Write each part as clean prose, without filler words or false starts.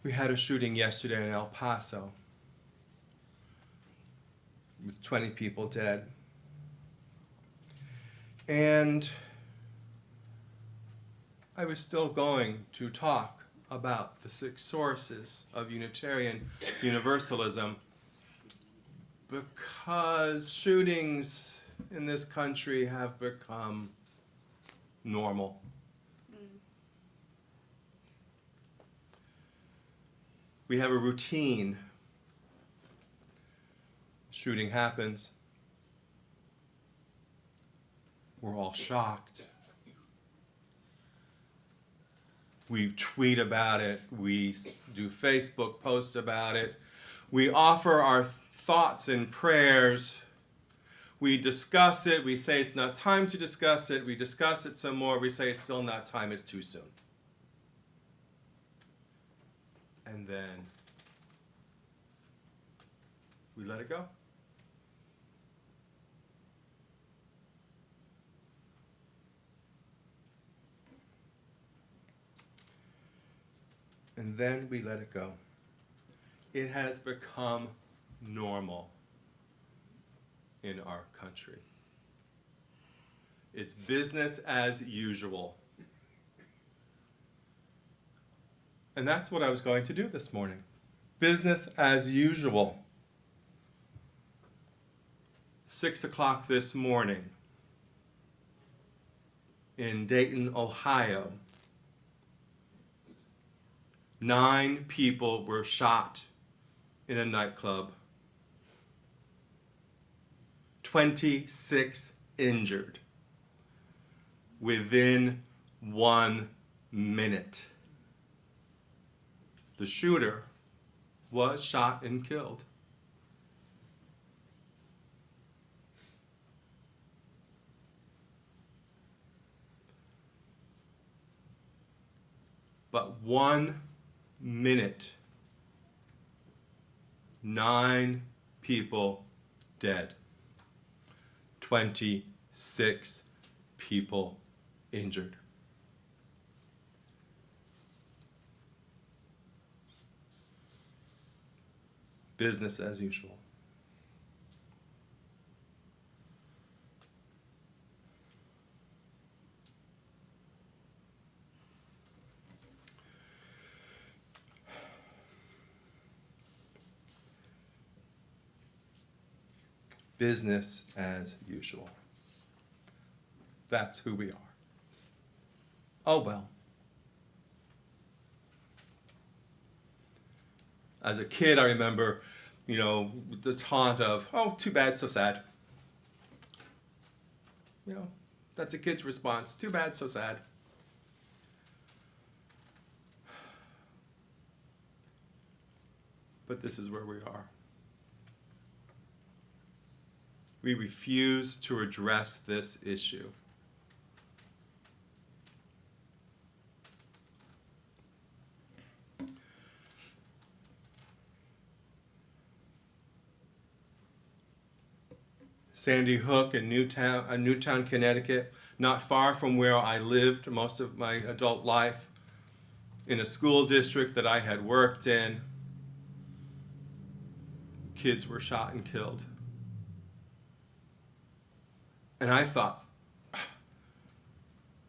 We had a shooting yesterday in El Paso with 20 people dead. And I was still going to talk about the 6 sources of Unitarian Universalism because shootings in this country have become normal. We have a routine. Shooting happens. We're all shocked. We tweet about it. We do Facebook posts about it. We offer our thoughts and prayers. We discuss it. We say it's not time to discuss it. We discuss it some more. We say it's still not time. It's too soon. And then we let it go. And then we let it go. It has become normal in our country. It's business as usual. And that's what I was going to do this morning. Business as usual. 6 o'clock this morning in Dayton, Ohio. 9 people were shot in a nightclub. 26 injured within 1 minute. The shooter was shot and killed. But 1 minute, 9 people dead, 26 people injured. Business as usual. Business as usual. That's who we are. Oh well. As a kid, I remember, the taunt of, oh, too bad, so sad. That's a kid's response. Too bad, so sad. But this is where we are. We refuse to address this issue. Sandy Hook in Newtown, Connecticut, not far from where I lived most of my adult life, in a school district that I had worked in. Kids were shot and killed. And I thought,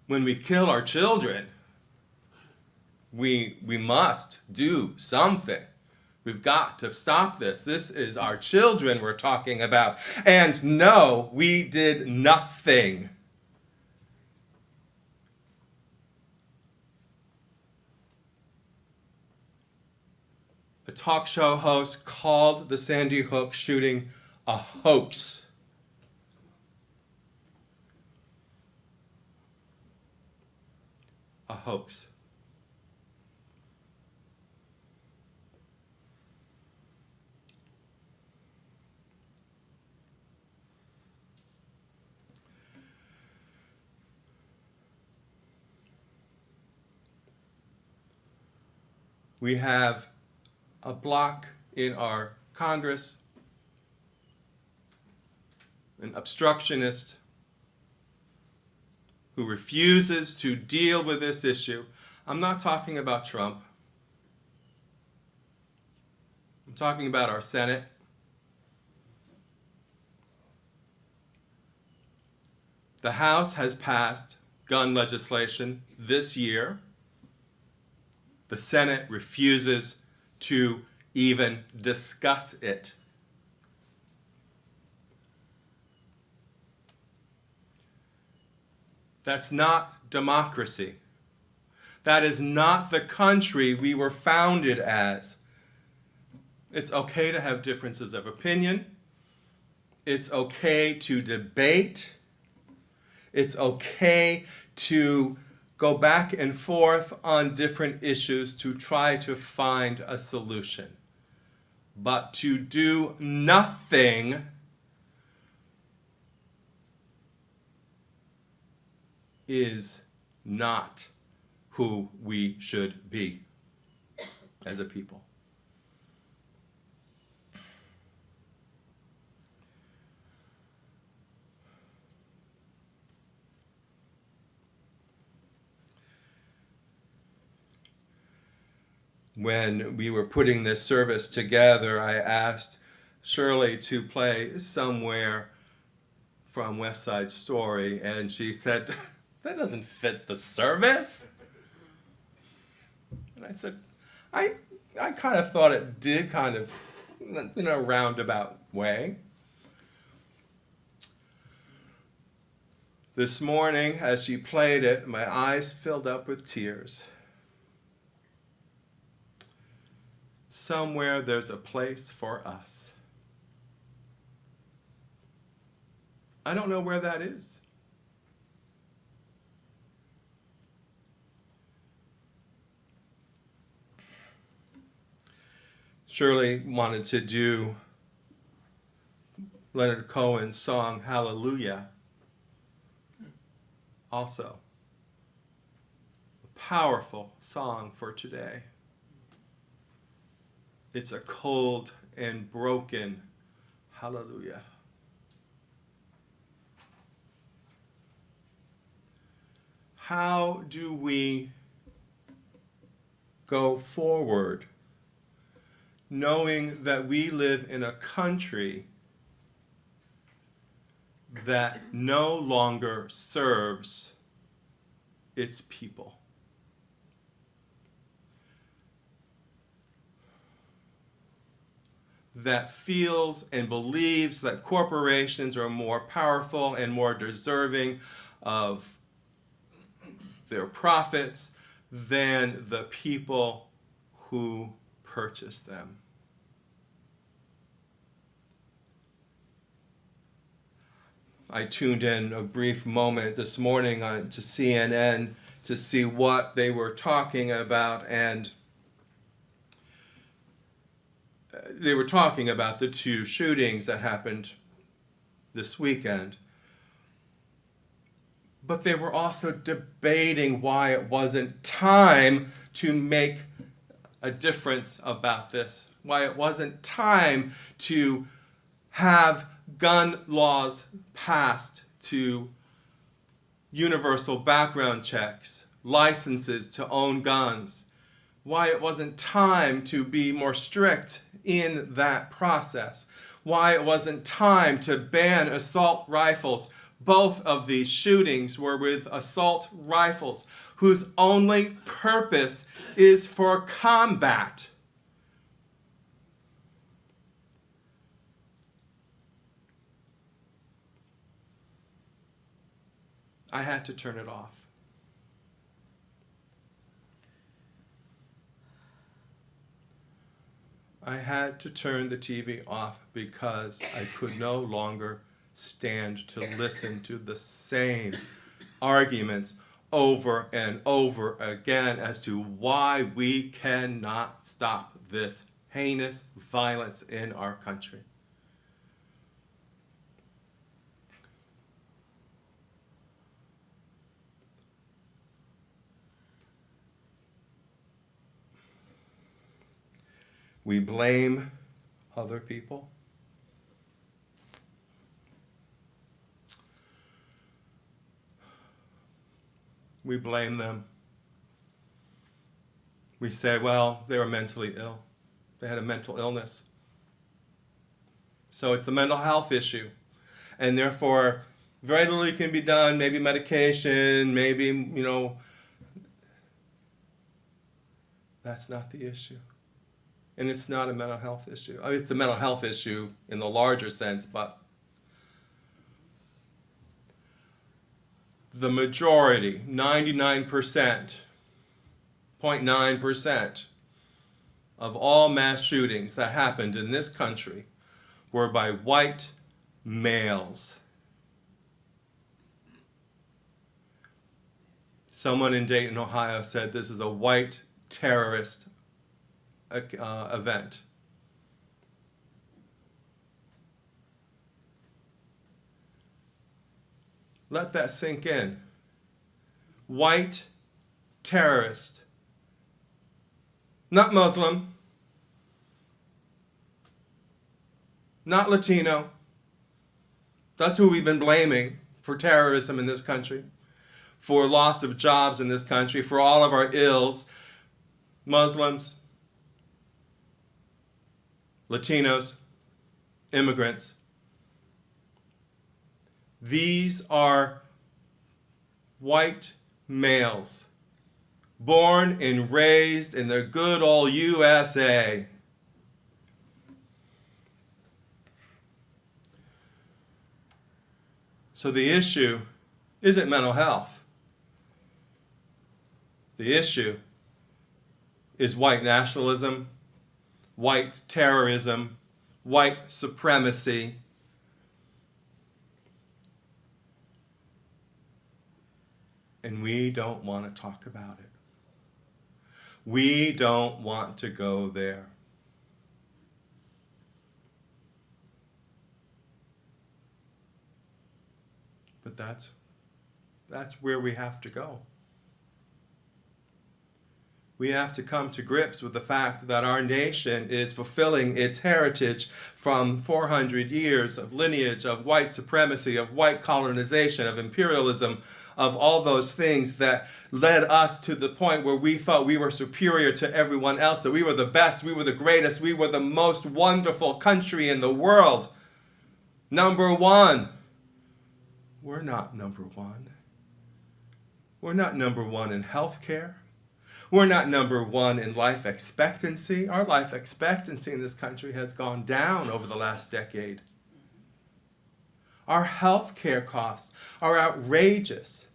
when we kill our children, we must do something. We've got to stop this. This is our children we're talking about. And no, we did nothing. A talk show host called the Sandy Hook shooting a hoax. A hoax. We have a bloc in our Congress, an obstructionist who refuses to deal with this issue. I'm not talking about Trump. I'm talking about our Senate. The House has passed gun legislation this year. The Senate refuses to even discuss it. That's not democracy. That is not the country we were founded as. It's okay to have differences of opinion. It's okay to debate. It's okay to go back and forth on different issues to try to find a solution. But to do nothing is not who we should be as a people. When we were putting this service together, I asked Shirley to play somewhere from West Side Story, and she said, that doesn't fit the service. And I said, I kind of thought it did, kind of, in a roundabout way. This morning, as she played it, my eyes filled up with tears. Somewhere there's a place for us. I don't know where that is. Shirley wanted to do Leonard Cohen's song Hallelujah. Also, a powerful song for today. It's a cold and broken hallelujah. How do we go forward knowing that we live in a country that no longer serves its people? That feels and believes that corporations are more powerful and more deserving of their profits than the people who purchase them. I tuned in a brief moment this morning to CNN to see what they were talking about, and they were talking about the two shootings that happened this weekend. But they were also debating why it wasn't time to make a difference about this, why it wasn't time to have gun laws passed, to universal background checks, licenses to own guns, why it wasn't time to be more strict in that process, why it wasn't time to ban assault rifles. Both of these shootings were with assault rifles whose only purpose is for combat. I had to turn it off. I had to turn the TV off because I could no longer stand to listen to the same arguments over and over again as to why we cannot stop this heinous violence in our country. We blame other people. We blame them. We say, well, they were mentally ill. They had a mental illness. So it's a mental health issue. And therefore, very little can be done, maybe medication, maybe, that's not the issue. And it's not a mental health issue. I mean, it's a mental health issue in the larger sense, but the majority, 99.9% of all mass shootings that happened in this country were by white males. Someone in Dayton, Ohio said this is a white terrorist event. Let that sink in. White terrorist. Not Muslim. Not Latino. That's who we've been blaming for terrorism in this country, for loss of jobs in this country, for all of our ills. Muslims, Latinos, immigrants. These are white males, born and raised in the good old USA. So the issue isn't mental health. The issue is white nationalism, white terrorism, white supremacy. And we don't want to talk about it. We don't want to go there. But that's where we have to go. We have to come to grips with the fact that our nation is fulfilling its heritage from 400 years of lineage, of white supremacy, of white colonization, of imperialism, of all those things that led us to the point where we thought we were superior to everyone else, that we were the best, we were the greatest, we were the most wonderful country in the world. Number one. We're not number one. We're not number one in healthcare. We're not number one in life expectancy. Our life expectancy in this country has gone down over the last decade. Our health care costs are outrageous.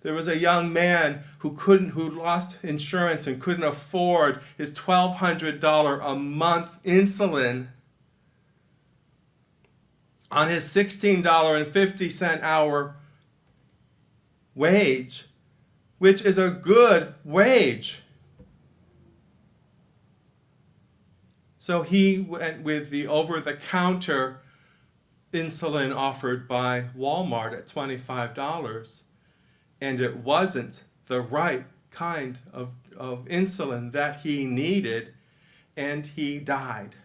There was a young man who lost insurance and couldn't afford his $1,200 a month insulin on his $16.50 hour wage, which is a good wage. So he went with the over-the-counter insulin offered by Walmart at $25, and it wasn't the right kind of insulin that he needed, and he died.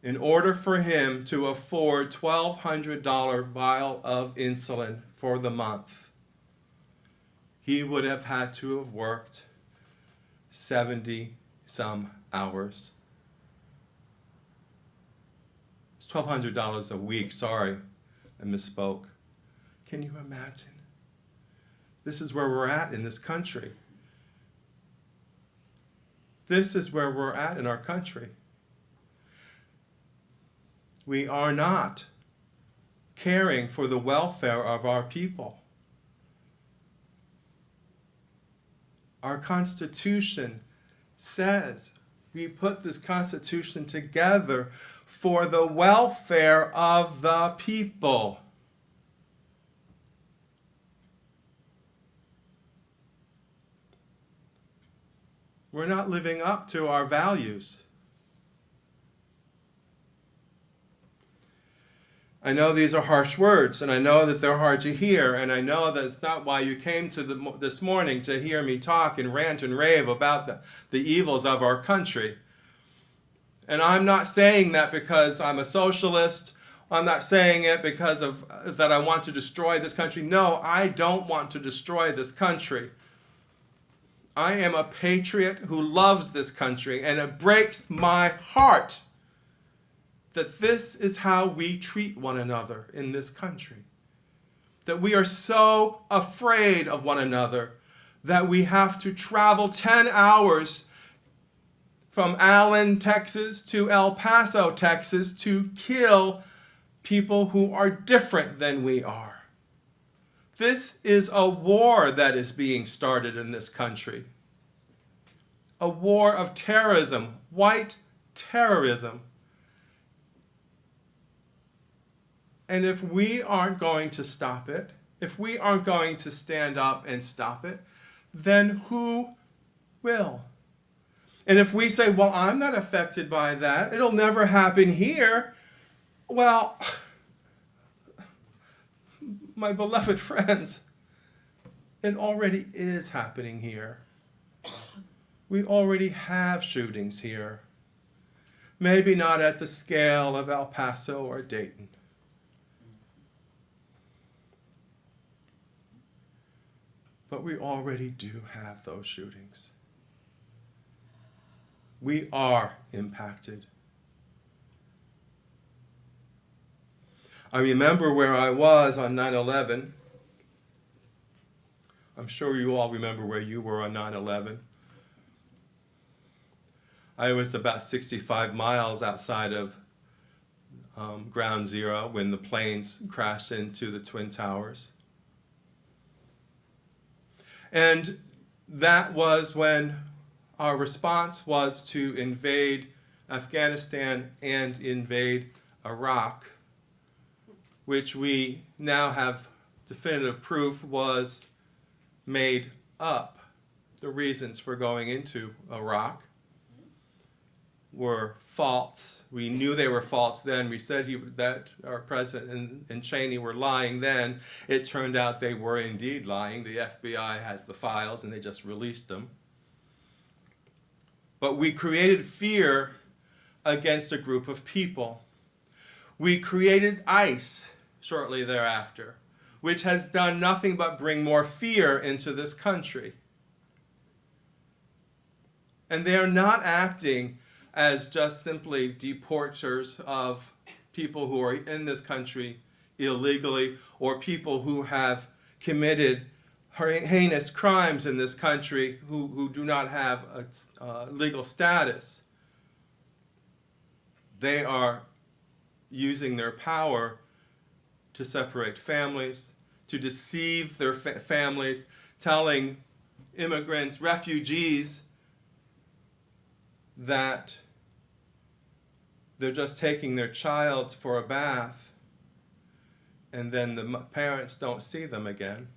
In order for him to afford $1,200 vial of insulin for the month, he would have had to have worked 70 some hours. It's $1,200 a week. Sorry, I misspoke. Can you imagine? This is where we're at in this country. This is where we're at in our country. We are not caring for the welfare of our people. Our Constitution says we put this Constitution together for the welfare of the people. We're not living up to our values. I know these are harsh words, and I know that they're hard to hear, and I know that it's not why you came to this morning to hear me talk and rant and rave about the evils of our country. And I'm not saying that because I'm a socialist. I'm not saying it because of that I want to destroy this country. No, I don't want to destroy this country. I am a patriot who loves this country, and it breaks my heart that this is how we treat one another in this country. That we are so afraid of one another that we have to travel 10 hours from Allen, Texas to El Paso, Texas to kill people who are different than we are. This is a war that is being started in this country. A war of terrorism, white terrorism. And if we aren't going to stop it, if we aren't going to stand up and stop it, then who will? And if we say, well, I'm not affected by that, it'll never happen here, well, my beloved friends, it already is happening here. We already have shootings here. Maybe not at the scale of El Paso or Dayton. But we already do have those shootings. We are impacted. I remember where I was on 9/11. I'm sure you all remember where you were on 9/11. I was about 65 miles outside of Ground Zero when the planes crashed into the Twin Towers. And that was when our response was to invade Afghanistan and invade Iraq, which we now have definitive proof was made up. The reasons for going into Iraq were false. We knew they were false then. We said that our president and Cheney were lying then. It turned out they were indeed lying. The FBI has the files and they just released them. But we created fear against a group of people. We created ICE shortly thereafter, which has done nothing but bring more fear into this country. And they are not acting as just simply deporters of people who are in this country illegally or people who have committed heinous crimes in this country who do not have a legal status. They are using their power to separate families, to deceive their families, telling immigrants, refugees, that they're just taking their child for a bath and then the parents don't see them again.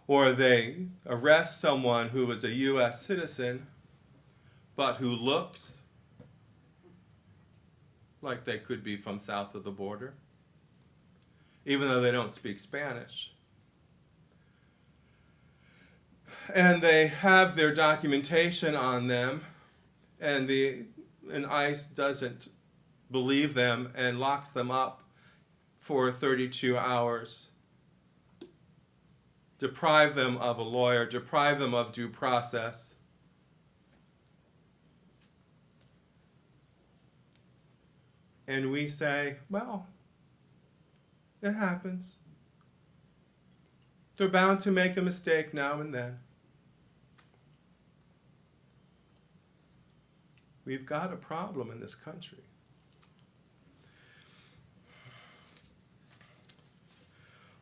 Or they arrest someone who is a U.S. citizen but who looks like they could be from south of the border, even though they don't speak Spanish. And they have their documentation on them, and ICE doesn't believe them and locks them up for 32 hours. Deprive them of a lawyer, deprive them of due process. And we say, well, it happens. They're bound to make a mistake now and then. We've got a problem in this country.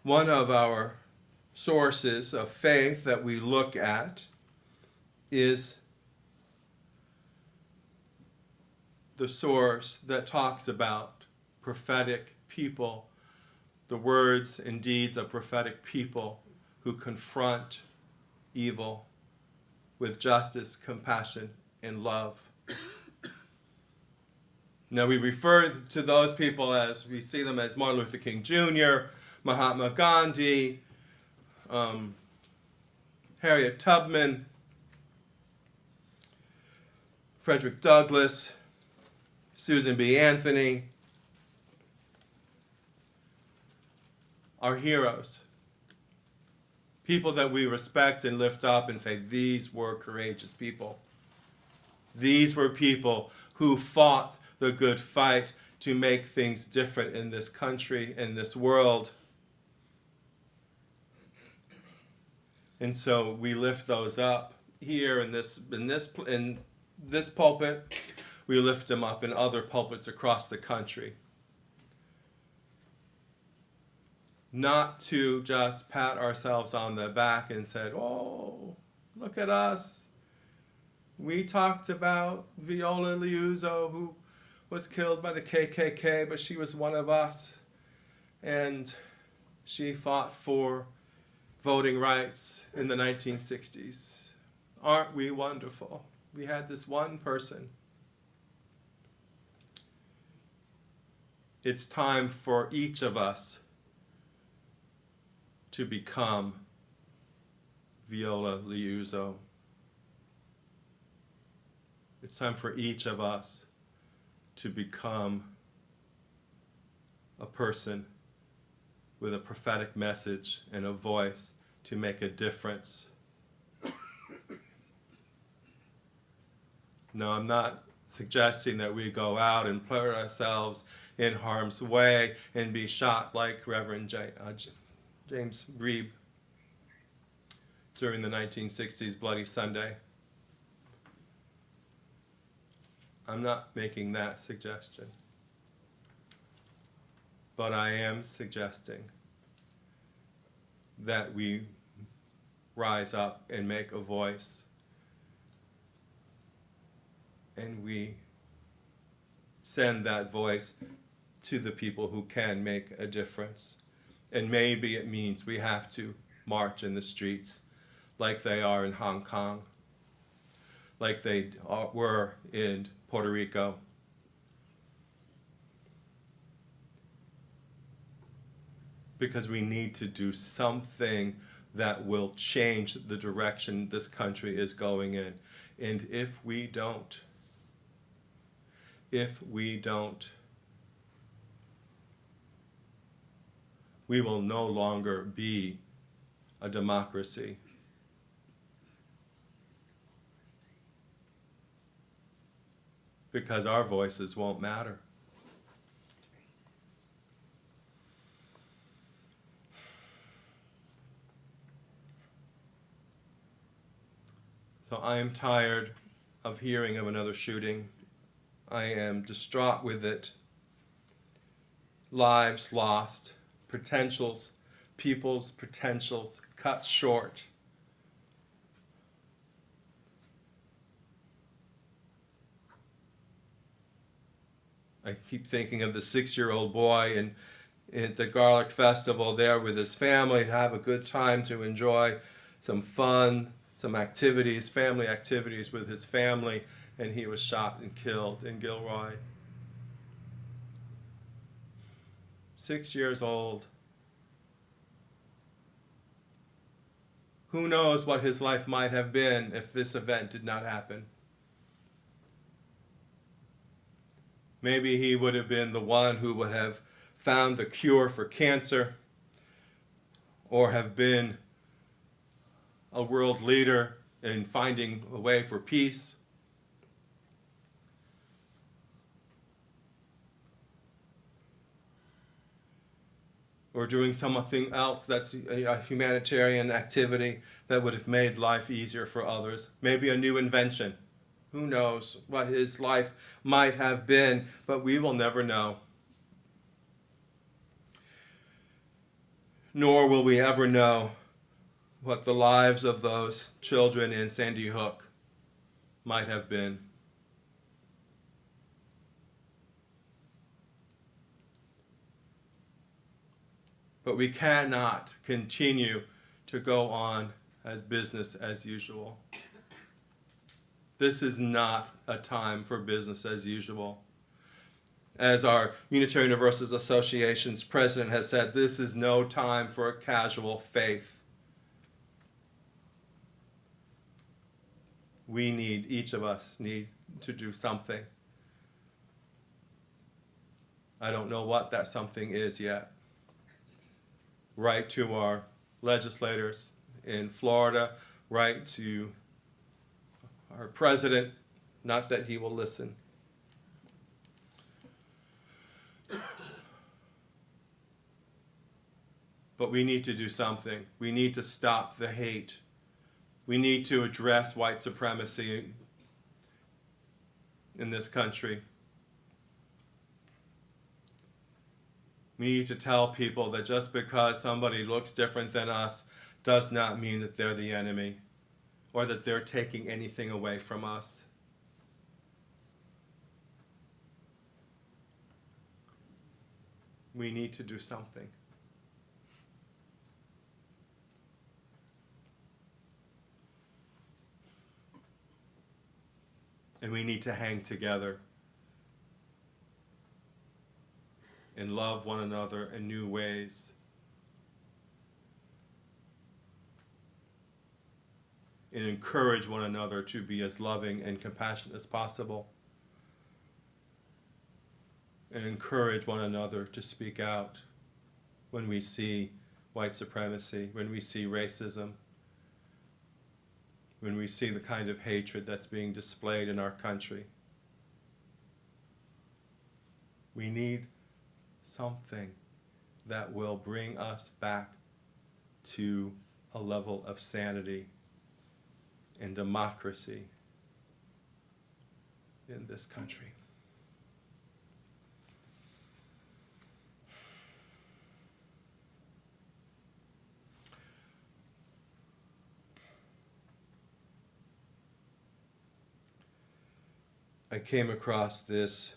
One of our sources of faith that we look at is the source that talks about prophetic people, the words and deeds of prophetic people who confront evil with justice, compassion, and love. Now we refer to those people as, we see them as Martin Luther King Jr., Mahatma Gandhi, Harriet Tubman, Frederick Douglass, Susan B. Anthony. are heroes. People that we respect and lift up and say, these were courageous people. These were people who fought the good fight to make things different in this country, in this world. And so we lift those up here in this pulpit. We lift them up in other pulpits across the country. Not to just pat ourselves on the back and say, oh, look at us. We talked about Viola Liuzzo, who was killed by the KKK, but she was one of us. And she fought for voting rights in the 1960s. Aren't we wonderful? We had this one person. It's time for each of us to become Viola Liuzzo. It's time for each of us to become a person with a prophetic message and a voice to make a difference. No, I'm not suggesting that we go out and put ourselves in harm's way and be shot like Reverend James Reeb during the 1960s Bloody Sunday. I'm not making that suggestion. But I am suggesting that we rise up and make a voice, and we send that voice to the people who can make a difference. And maybe it means we have to march in the streets like they are in Hong Kong, like they were in Puerto Rico. Because we need to do something that will change the direction this country is going in. And if we don't, we will no longer be a democracy. Because our voices won't matter. So I am tired of hearing of another shooting. I am distraught with it. Lives lost, people's potentials cut short. I keep thinking of the 6-year-old boy and at the Garlic Festival there with his family, have a good time to enjoy some fun, some activities, family activities with his family, and he was shot and killed in Gilroy. 6 years old. Who knows what his life might have been if this event did not happen? Maybe he would have been the one who would have found the cure for cancer, or have been a world leader in finding a way for peace. Or doing something else that's a humanitarian activity that would have made life easier for others. Maybe a new invention. Who knows what his life might have been, but we will never know. Nor will we ever know what the lives of those children in Sandy Hook might have been. But we cannot continue to go on as business as usual. This is not a time for business as usual. As our Unitarian Universalist Association's president has said, this is no time for a casual faith. Each of us need to do something. I don't know what that something is yet. write to our legislators in Florida, write to our president, not that he will listen. But we need to do something. We need to stop the hate. We need to address white supremacy in this country. We need to tell people that just because somebody looks different than us does not mean that they're the enemy or that they're taking anything away from us. We need to do something. And we need to hang together and love one another in new ways. And encourage one another to be as loving and compassionate as possible. And encourage one another to speak out when we see white supremacy, when we see racism, when we see the kind of hatred that's being displayed in our country. We need something that will bring us back to a level of sanity and democracy in this country. I came across this,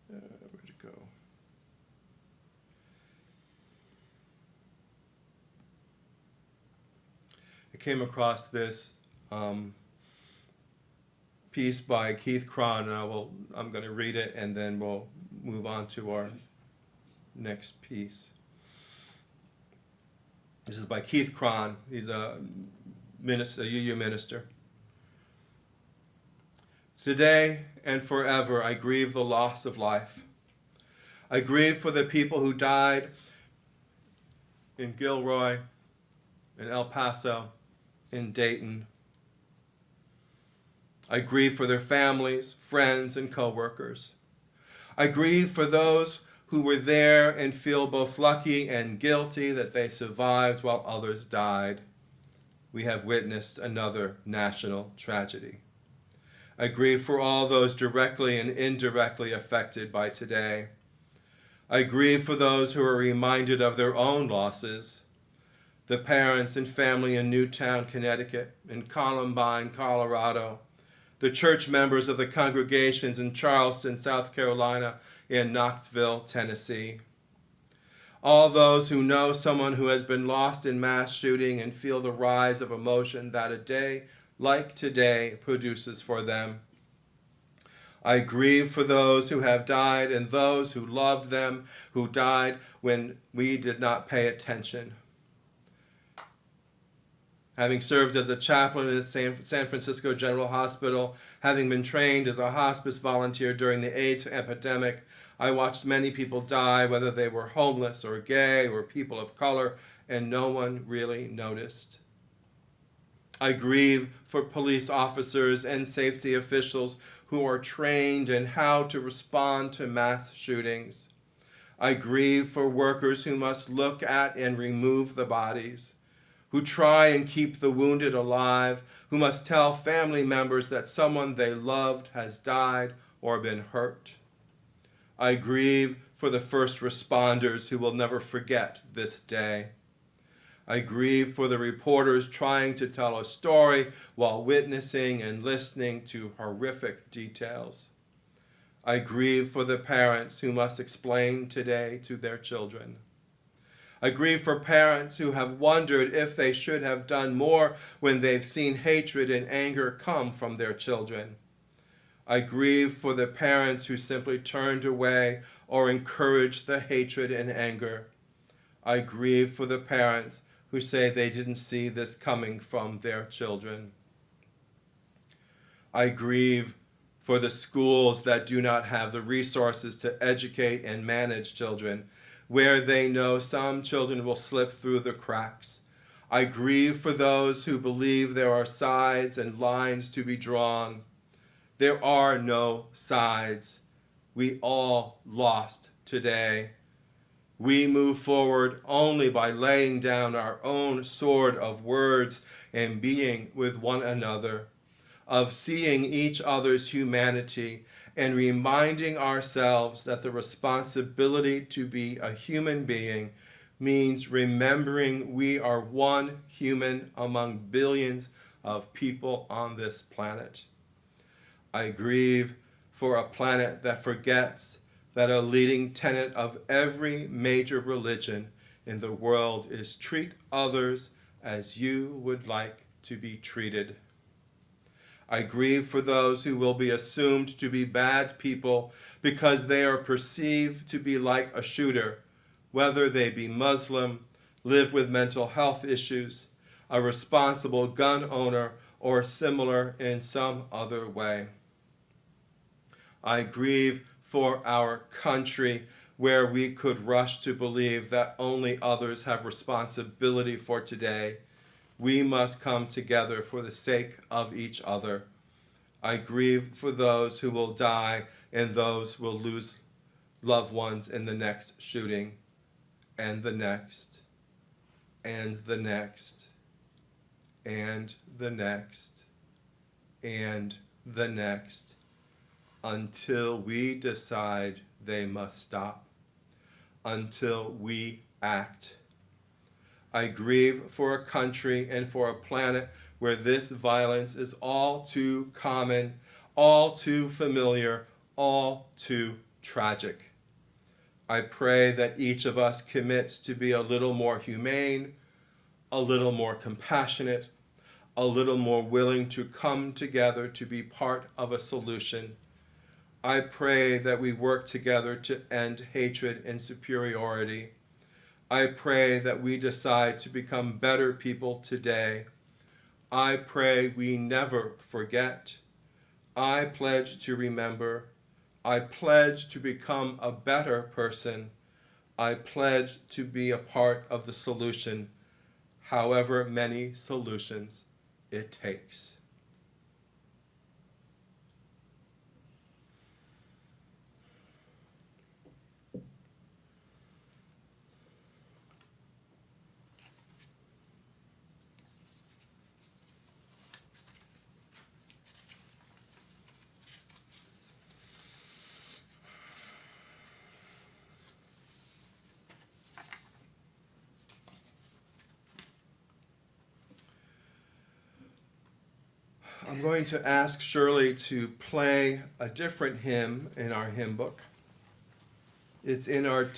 where'd it go? I came across this piece by Keith Cron, and I'm going to read it, and then we'll move on to our next piece. This is by Keith Cron. He's a minister, a UU minister. Today and forever, I grieve the loss of life. I grieve for the people who died in Gilroy, in El Paso, in Dayton. I grieve for their families, friends, and co-workers. I grieve for those who were there and feel both lucky and guilty that they survived while others died. We have witnessed another national tragedy. I grieve for all those directly and indirectly affected by today. I grieve for those who are reminded of their own losses, the parents and family in Newtown, Connecticut, in Columbine, Colorado, the church members of the congregations in Charleston, South Carolina, in Knoxville, Tennessee. All those who know someone who has been lost in mass shooting and feel the rise of emotion that a day like today produces for them. I grieve for those who have died and those who loved them, who died when we did not pay attention. Having served as a chaplain at San Francisco General Hospital, having been trained as a hospice volunteer during the AIDS epidemic, I watched many people die, whether they were homeless or gay or people of color, and no one really noticed. I grieve for police officers and safety officials who are trained in how to respond to mass shootings. I grieve for workers who must look at and remove the bodies, who try and keep the wounded alive, who must tell family members that someone they loved has died or been hurt. I grieve for the first responders who will never forget this day. I grieve for the reporters trying to tell a story while witnessing and listening to horrific details. I grieve for the parents who must explain today to their children. I grieve for parents who have wondered if they should have done more when they've seen hatred and anger come from their children. I grieve for the parents who simply turned away or encouraged the hatred and anger. I grieve for the parents who say they didn't see this coming from their children. I grieve for the schools that do not have the resources to educate and manage children, where they know some children will slip through the cracks. I grieve for those who believe there are sides and lines to be drawn. There are no sides. We all lost today. We move forward only by laying down our own sword of words and being with one another, of seeing each other's humanity and reminding ourselves that the responsibility to be a human being means remembering we are one human among billions of people on this planet. I grieve for a planet that forgets that a leading tenet of every major religion in the world is treat others as you would like to be treated. I grieve for those who will be assumed to be bad people because they are perceived to be like a shooter, whether they be Muslim, live with mental health issues, a responsible gun owner, or similar in some other way. I grieve for our country, where we could rush to believe that only others have responsibility for today. We must come together for the sake of each other. I grieve for those who will die and those who will lose loved ones in the next shooting, and the next, and the next, and the next, and the next, until we decide they must stop, until we act. I grieve for a country and for a planet where this violence is all too common, all too familiar, all too tragic. I pray that each of us commits to be a little more humane, a little more compassionate, a little more willing to come together to be part of a solution. I pray that we work together to end hatred and superiority. I pray that we decide to become better people today. I pray we never forget. I pledge to remember. I pledge to become a better person. I pledge to be a part of the solution, however many solutions it takes. I'm going to ask Shirley to play a different hymn in our hymn book. It's in our